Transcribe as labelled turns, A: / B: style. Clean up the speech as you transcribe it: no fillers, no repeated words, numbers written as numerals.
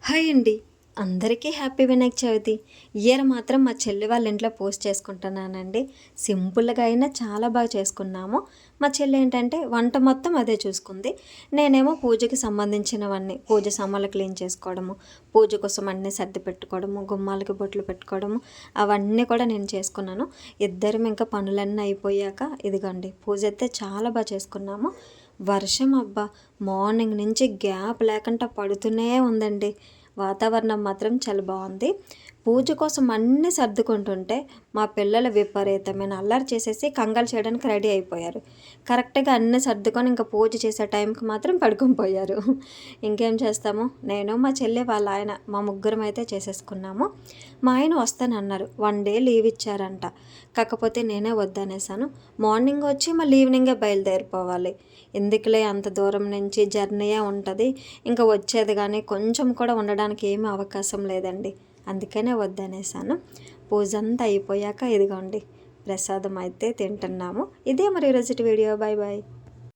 A: Hi అండి. అందరికీ happy Vinayaka Chavithi. Year మాత్రం మా చెల్లి వాళ్ళ ఇంట్లో పోస్ట్ చేసుకుంటున్నానండి. సింపుల్‌గా అయినా చాలా బాగా చేసుకున్నాము. మా చెల్లి ఏంటంటే వంట మొత్తం అదే చూసుకుంది. నేనేమో పూజకి సంబంధించినవన్నీ పూజ సామాన్లు క్లీన్ చేసుకోవడము, పూజ కోసం అన్నీ సర్ది పెట్టుకోవడము, గుమ్మాలకి బొట్లు పెట్టుకోవడము అవన్నీ కూడా నేను చేసుకున్నాను. ఇద్దరం ఇంకా పనులన్నీ అయిపోయాక ఇదిగోండి పూజ అయితే చాలా బాగా చేసుకున్నాము. వర్షం అబ్బా! మార్నింగ్ నుంచి గ్యాప్ లేకుండా పడుతూనే ఉందండి. వాతావరణం మాత్రం చాలా బాగుంది. పూజ కోసం అన్నీ సర్దుకుంటుంటే మా పిల్లలు విపరీతమైన అల్లరి చేసేసి కంగారు చేయడానికి రెడీ అయిపోయారు. కరెక్ట్‌గా అన్నీ సర్దుకొని ఇంకా పూజ చేసే టైంకి మాత్రం పడుకొని పోయారు. ఇంకేం చేస్తాము, నేను మా చెల్లి వాళ్ళ ఆయన మా ముగ్గురం అయితే చేసేసుకున్నాము. మా ఆయన వస్తానన్నారు. 1 డే లీవ్ ఇచ్చారంట. కాకపోతే నేనే వద్దనేసాను. మార్నింగ్ వచ్చి మళ్ళీ ఈవినింగే బయలుదేరిపోవాలి. ఎందుకులే అంత దూరం నుంచి జర్నీయే ఉంటది. ఇంకా వచ్చేది కానీ కొంచెం కూడా ఉండడానికి ఏమీ అవకాశం లేదండి. అందుకనే వద్దనేసాను. పూజ అంతా అయిపోయాక ఇదిగోండి ప్రసాదం అయితే తింటున్నాము. ఇదే మరి ఈరోజుటి వీడియో. Bye bye.